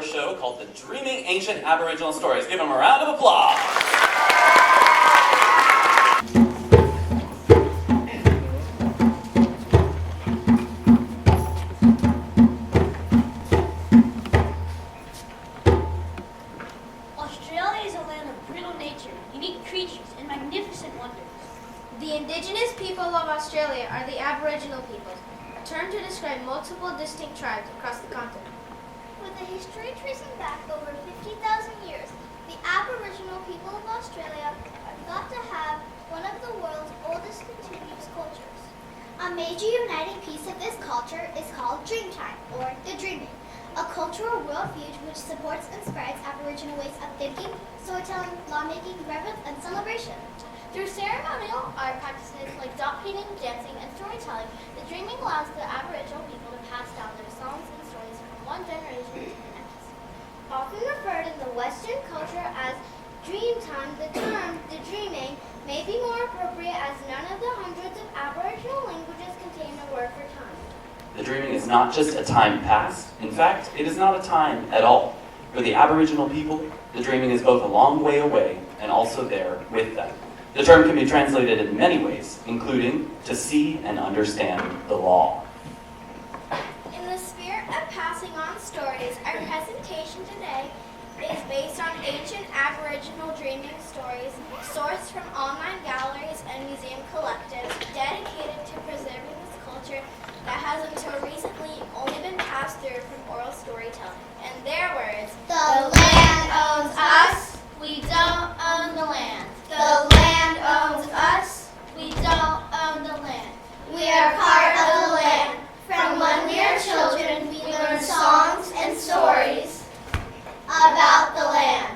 show called The Dreaming Ancient Aboriginal Stories. Give them a round of applause. Australia is a land of brittle nature, unique creatures, and magnificent wonders. The indigenous people of Australia are the Aboriginal peoples, a term to describe multiple distinct tribes across the continent. With a history tracing back over 50,000 years, the Aboriginal people of Australia are thought to have one of the world's oldest continuous cultures. A major uniting piece of this culture is called Dreamtime, or the Dreaming, a cultural worldview which supports and spreads Aboriginal ways of thinking, storytelling, lawmaking, reverence, and celebration. Through ceremonial art practices like dot painting, dancing, and storytelling, the dreaming allows the Aboriginal people to pass down their songs and stories from one generation to the next. Often referred in the Western culture as Dreamtime, the term the dreaming may be more appropriate as none of the hundreds of Aboriginal languages contain a word for time. The dreaming is not just a time past. In fact, it is not a time at all. For the Aboriginal people, the dreaming is both a long way away and also there with them. The term can be translated in many ways, including to see and understand the law. In the spirit of passing on stories, our presentation today is based on ancient Aboriginal dreaming stories sourced from online galleries and museum collectives dedicated to preserving this culture that has until recently only been passed through from oral storytelling. In their words, the land owns us, we don't own the land. The land owns us, we don't own the land. We are part of the land. From when we are children, we learn songs and stories about the land.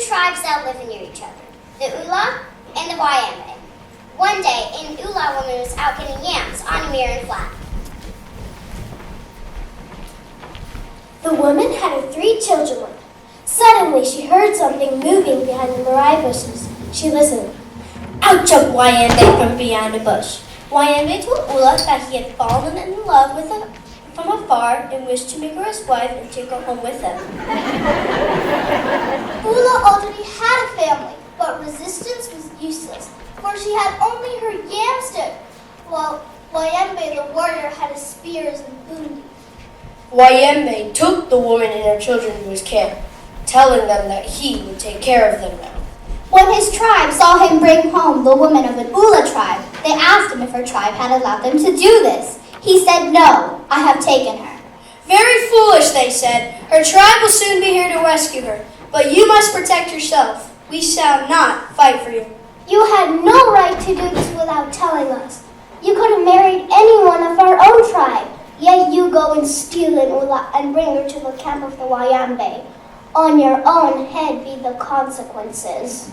tribes that live near each other, the Ula and the Wayambe. One day, an Ula woman was out getting yams on a Mirren flat. The woman had her 3 children with her. Suddenly, she heard something moving behind the mariah bushes. She listened. Out jumped Wayambe from behind a bush. Wayambe told Ula that he had fallen in love with her from afar and wished to make her his wife and take her home with him. Ula already had a family, but But resistance was useless, for she had only her yam stick, while Wayembe the warrior had his spears and bundi. Wayembe took the woman and her children to his camp, telling them that he would take care of them now. When his tribe saw him bring home the woman of an Ula tribe, they asked him if her tribe had allowed them to do this. He said, "No, I have taken her." Very foolish, they said. Her tribe will soon be here to rescue her, but you must protect yourself. We shall not fight for you. You had no right to do this without telling us. You could have married anyone of our own tribe, yet you go and steal an Ula and bring her to the camp of the Wayambe. On your own head be the consequences.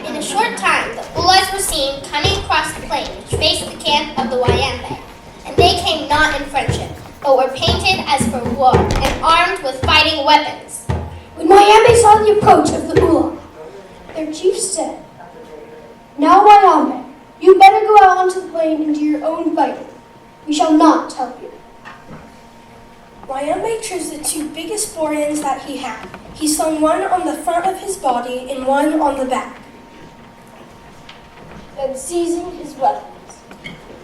In a short time, the Ulas were seen coming across the plain which faced the camp of the Wayambe, and they came not in friendship, but were painted as for war and armed with fighting weapons. When Wayambe saw the approach of the Ula, their chief said, "Now, Wayambe, you better go out onto the plain and do your own fighting. We shall not help you." Wayambe chose the two biggest boar ends that he had. He slung one on the front of his body and one on the back. Then seizing his weapons,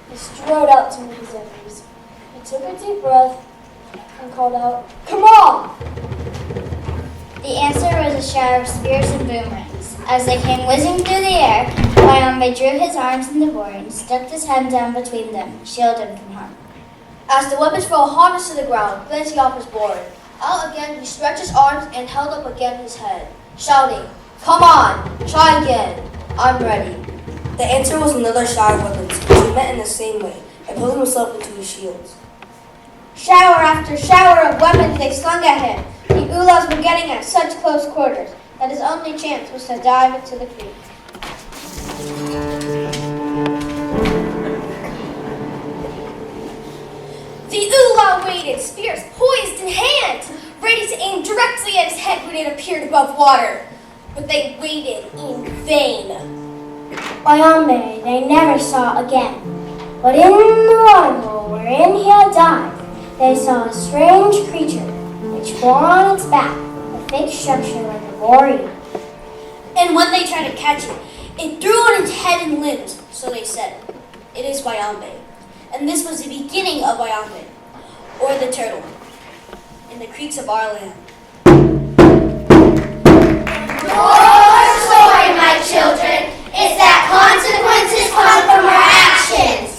he strode out to meet his enemies. He took a deep breath and called out, "Come on!" The answer was a shower of spears and boomerangs. As they came whizzing through the air, Wayambe drew his arms in the board and stuck his head down between them, shielded him from harm. As the weapons fell harnessed to the ground, glancing off his board, out again he stretched his arms and held up again his head, shouting, "Come on, try again, I'm ready." The answer was another shower of weapons, which he met in the same way, and pulled himself into his shields. Shower after shower of weapons they slung at him. The Ulas were getting at such close quarters that his only chance was to dive into the creek. The Ula waited, spears poised in hand, ready to aim directly at his head when it appeared above water. But they waited in vain. Wayambe they never saw again, but in the waterhole wherein he had dived, they saw a strange creature which bore on its back a fake structure like a warrior. And when they tried to catch it, it threw on its head and limbs. So they said, "It is Wayambe." And this was the beginning of Wayambe, or the turtle, in the creeks of our land. Your story, my children, is that consequences come from our actions.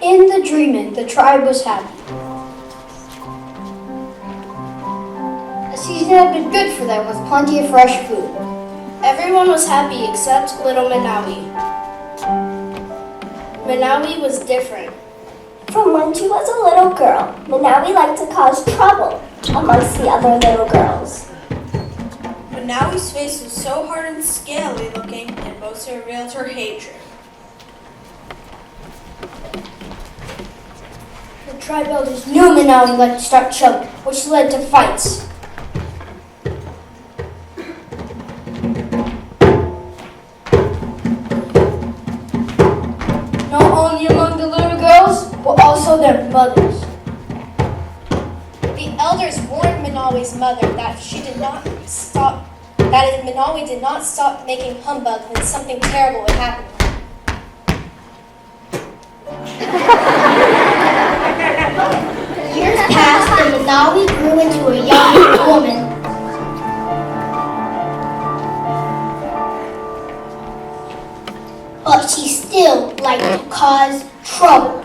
In the dreaming, the tribe was happy. The season had been good for them with plenty of fresh food. Everyone was happy except little Manawi. Manawi was different. From when she was a little girl, Manawi liked to cause trouble amongst the other little girls. Manawi's face was so hard and scaly looking, and most revealed her hatred. The tribe elders knew Manawi liked to start trouble, which led to fights. Not only among the little girls, but also their mothers. The elders warned Manawi's mother that if Manawi did not stop making humbug, then something terrible would happen. Years passed and Manawi grew into a young woman. But she still liked to cause trouble.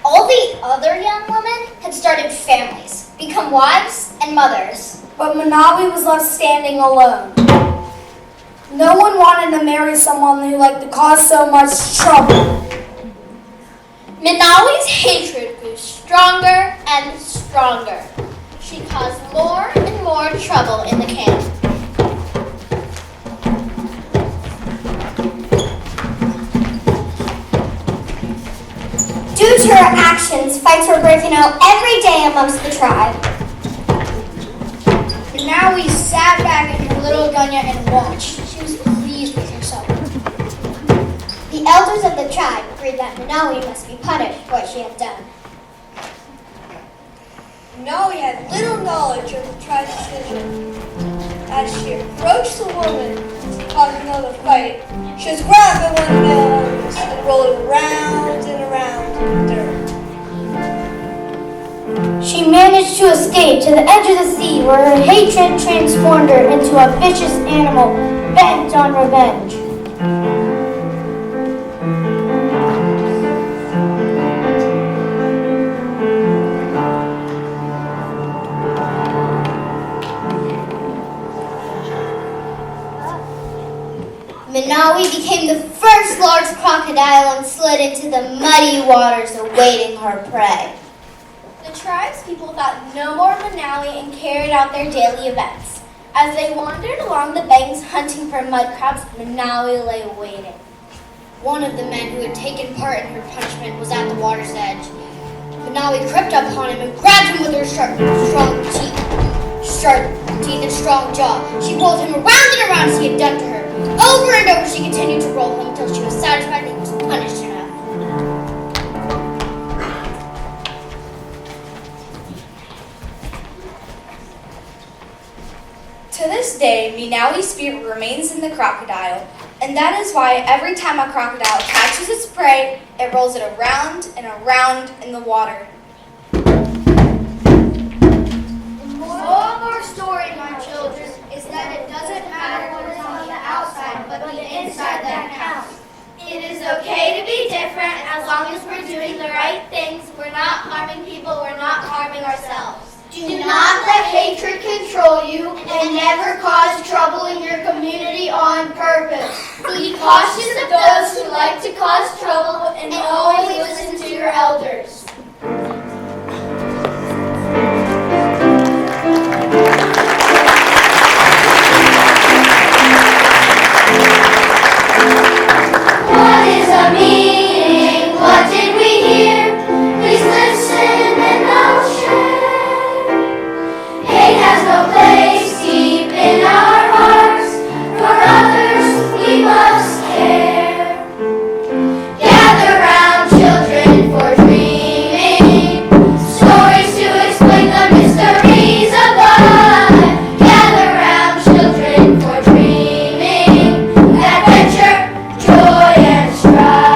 All the other young women had started families, become wives and mothers. But Manawi was left standing alone. No one wanted to marry someone who liked to cause so much trouble. Minawi's hatred grew stronger and stronger. She caused more and more trouble in the camp. Due to her actions, fights were breaking out every day amongst the tribe. Minawi sat back in her little gunya and watched. She was pleased with herself. The elders of the tribe agreed that Minawi must be punished for what she had done. Minawi had little knowledge of the tribe's decision. As she approached the woman to cause another fight, she was grabbed by one of the male elders and rolled around and around in the dirt. She managed to escape to the edge of the sea where her hatred transformed her into a vicious animal bent on revenge. Minawi became the first large crocodile and slid into the muddy waters awaiting her prey. The tribe's people thought no more of Minawi and carried out their daily events. As they wandered along the banks hunting for mud crabs, Minawi lay waiting. One of the men who had taken part in her punishment was at the water's edge. Minawi crept up on him and grabbed him with her strong teeth and strong jaw. She rolled him around and around as he had done to her. Over and over she continued to roll him until she was satisfied that he was punished enough. To this day, Minawi's spirit remains in the crocodile, and that is why every time a crocodile catches its prey, it rolls it around and around in the water. The moral of our story, my children, is that it doesn't matter what is on the outside, but the inside that counts. It is okay to be different as long as we're doing the right things. We're not harming people, we're not harming ourselves. Do not let hatred control you and never cause trouble in your community on purpose. Be cautious of those who like to cause trouble and always listen to your elders. What is a meaning? What did we hear? Please listen and I'll share. Hate has no place deep in our hearts. For others we must care. Gather round, children, for dreaming. Stories to explain the mysteries of life. Gather round, children, for dreaming. Adventure, joy, and strife.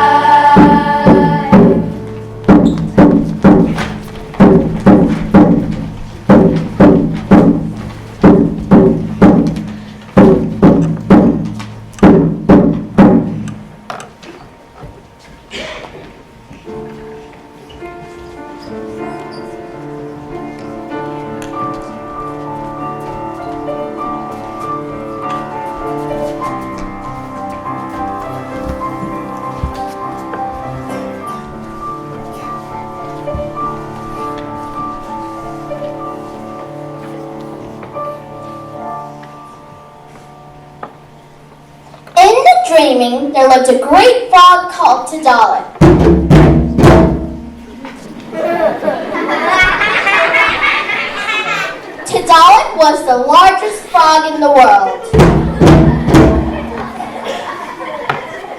Dreaming, there lived a great frog called Tidalik. Tidalik was the largest frog in the world.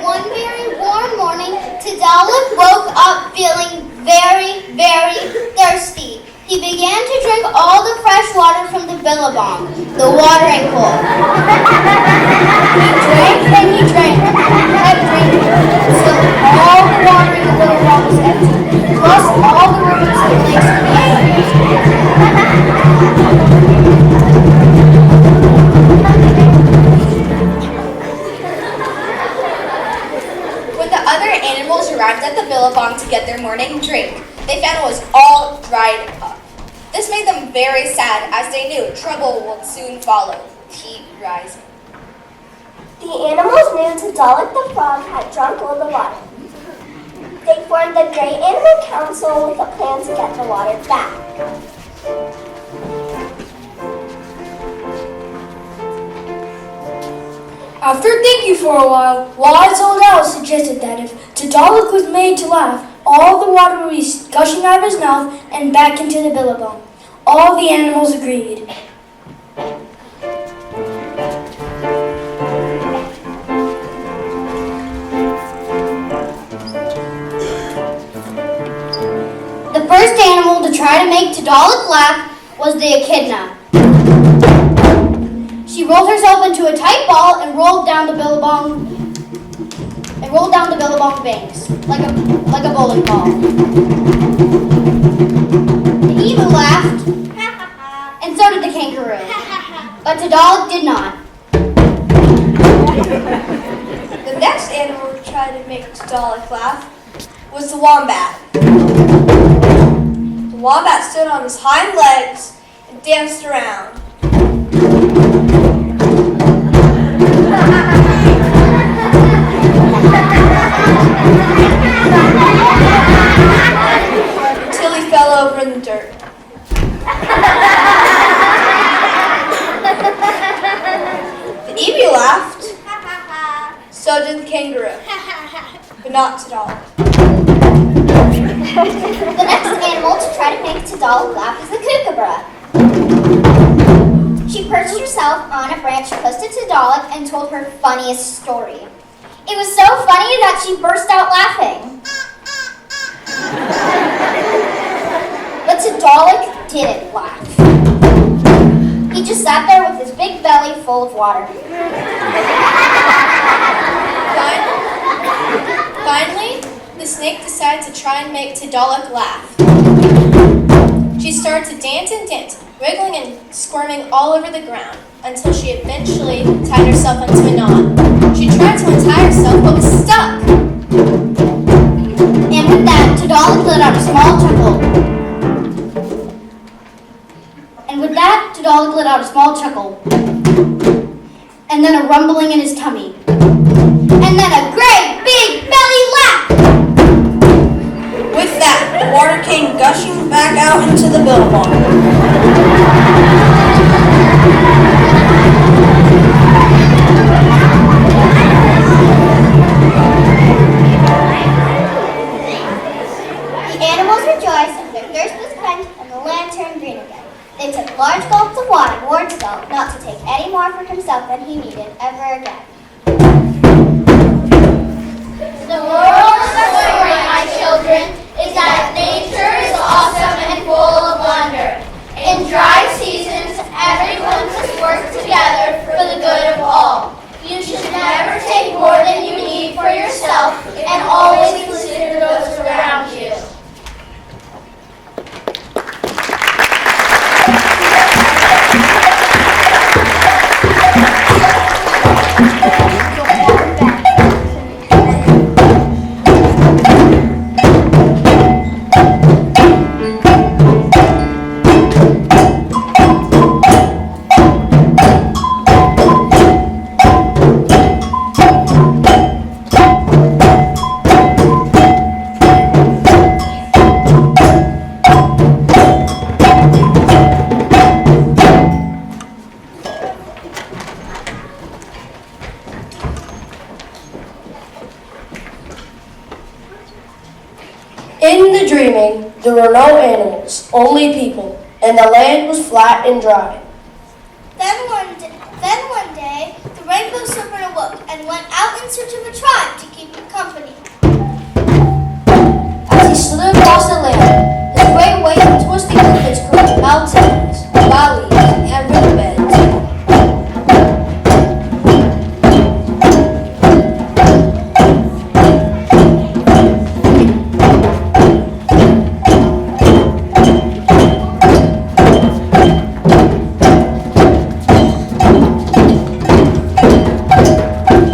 One very warm morning, Tidalik woke up feeling very, very thirsty. He began to drink all the fresh water from the billabong, the watering hole. He drank and he drank, kept drinking, until all the water in the billabong was empty, plus all the rivers and lakes in the area. When the other animals arrived at the billabong to get their morning drink, they found it was all dried up. This made them very sad, as they knew trouble would soon follow, heat rising. The animals knew Tadalek the frog had drunk all the water. They formed the Great Animal Council with a plan to get the water back. After thinking for a while, Wise Old Owl suggested that if Tadalek was made to laugh, all the water would be gushing out of his mouth and back into the billabong. All the animals agreed. The first animal to try to make Tadalek laugh was the echidna. She rolled herself into a tight ball and rolled down the billabong banks like a bowling ball. The emu laughed, and so did the kangaroo, but Tadalek did not. The next animal to try to make Tadalek laugh was the wombat. The wombat stood on his hind legs and danced around. Until he fell over in the dirt. The emu laughed. So did the kangaroo. But not Tadalek. The next animal to try to make Tadalek laugh is the kookaburra. She perched herself on a branch close to Tadalek and told her funniest story. It was so funny that she burst out laughing. But Tadalek didn't laugh. He just sat there with his big belly full of water. Finally, the snake decided to try and make Tadalek laugh. She started to dance and dance, wriggling and squirming all over the ground, until she eventually tied herself into a knot. She tried to untie herself, but was stuck. And with that, Tadalek let out a small chuckle. And then a rumbling in his tummy. And then a great big belly laugh! With that, the water came gushing back out into the billabong. The animals rejoiced and their thirst was quenched and the land turned green again. They took large gulps of water, warned Tadalek not to take any more for himself than he needed ever again. The moral of the story, my children, is that nature is awesome and full of wonder. In dry seasons, everyone must work together for the good of all. You should never take more than you need for yourself and always consider those around you. In the dreaming, there were no animals, only people, and the land was flat and dry. Then one day, the rainbow serpent awoke and went out in search of a tribe to keep him company. As he slid across the land, his great weight and twisting liquids created mountains, valleys, and riverbeds.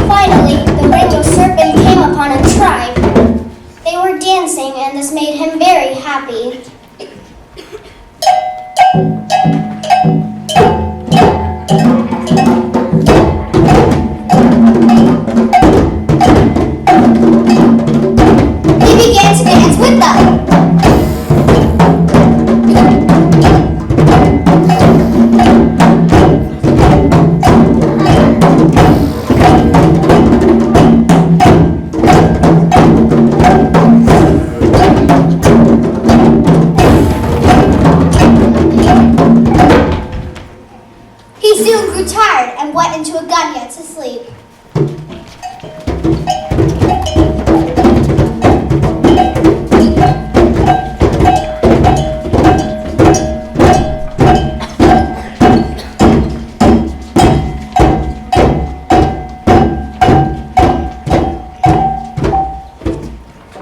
Finally, the rainbow serpent came upon a tribe. They were dancing, and this made him very happy. He soon grew tired and went into a gunyah to sleep.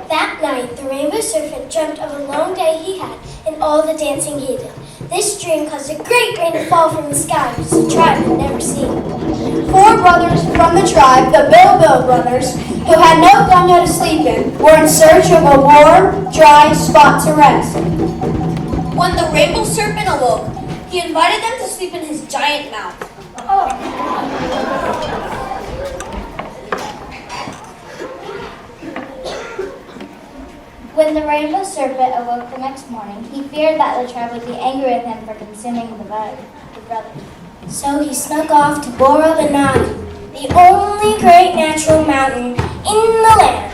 That night, the rainbow serpent dreamt of a long day he had and all the dancing he did. This dream caused a great rain to fall from the sky, which the tribe had never seen. 4 brothers from the tribe, the Bilbo brothers, who had no gunyah to sleep in, were in search of a warm, dry spot to rest. When the rainbow serpent awoke, he invited them to sleep in his giant mouth. When the rainbow serpent awoke the next morning, he feared that the tribe would be angry with him for consuming the brothers. So he snuck off to Bora Banana, the only great natural mountain in the land.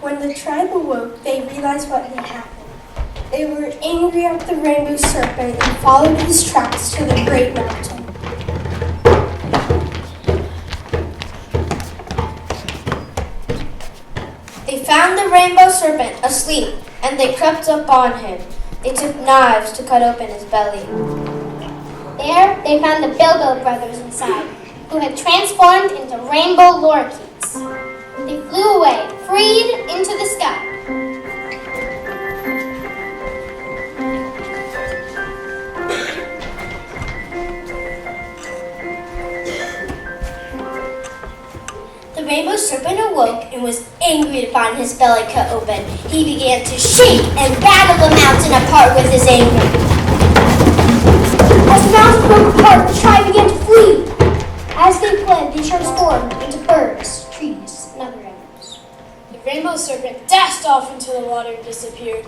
When the tribe awoke, they realized what had happened. They were angry at the rainbow serpent and followed his tracks to the great mountain. They found the rainbow serpent asleep, and they crept up on him. They took knives to cut open his belly. There, they found the Bilbo brothers inside, who had transformed into rainbow lorikeets. They flew away, freed into the sky. The rainbow serpent awoke and was angry to find his belly cut open. He began to shake and battle the mountain apart with his anger. As the mountain broke apart, the tribe began to flee. As they fled, they transformed into birds, trees, and other animals. The rainbow serpent dashed off into the water and disappeared.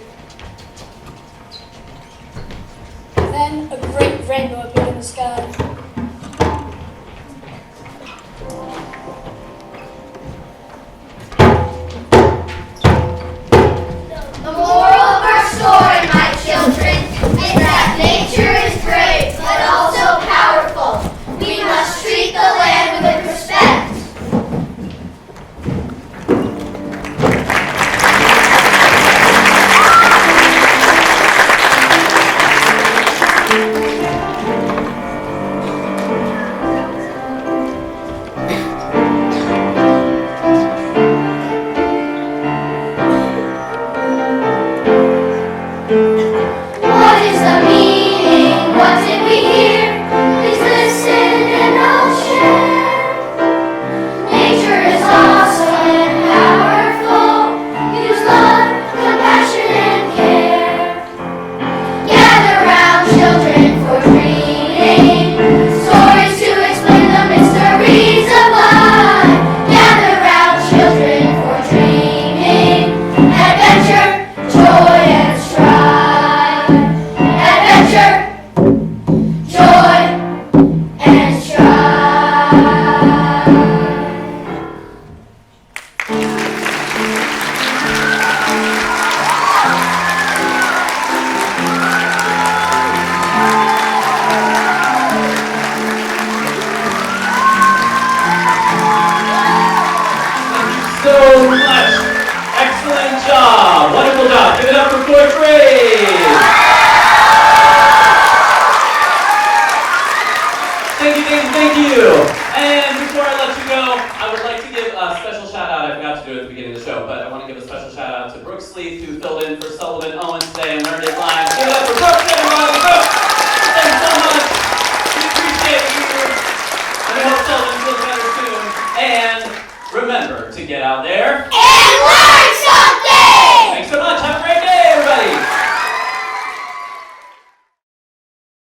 Then a great rainbow appeared in the sky. The moral of our story, my children, is that nature is great, but also powerful. We must treat the land with respect. What is the meaning? What did we hear? Please listen and I'll share. Nature is awesome and powerful. Use love, compassion, and care. Gather round, children, for dreaming. Stories to explain the mysteries of life. Gather round, children, for dreaming. Adventure, joy, and strife. Adventure, joy, and strife. So much. Excellent job. Wonderful job. Give it up for fourth grade. Thank you. And before I let you go, I would like to give a special shout out. I forgot to do it at the beginning of the show, but I want to give a special shout out to Brooke Sleeth, who filled in for Sullivan Owens today and learned his lines. Give it up for Brooke, everybody. Brooke, thanks so much. We appreciate you. And we hope Sullivan feels better soon. And remember to get out there.